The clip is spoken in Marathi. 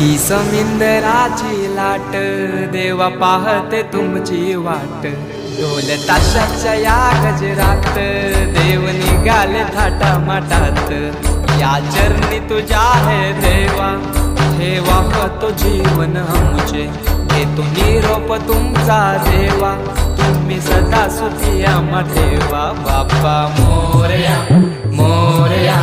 ही समिंदराची लाट देवा पाहते तुमची वाट। ढोल ताशाच्या या गजरात देव निघाले थाटा माटात। या चरणी तुझ्या है देवा ठेवा तो जीवन आमुचे। घेतो निरोप तुमचा देवा तुम्ही सदा सुखी आम्हा ठेवा। बाप्पा मोरया मोरया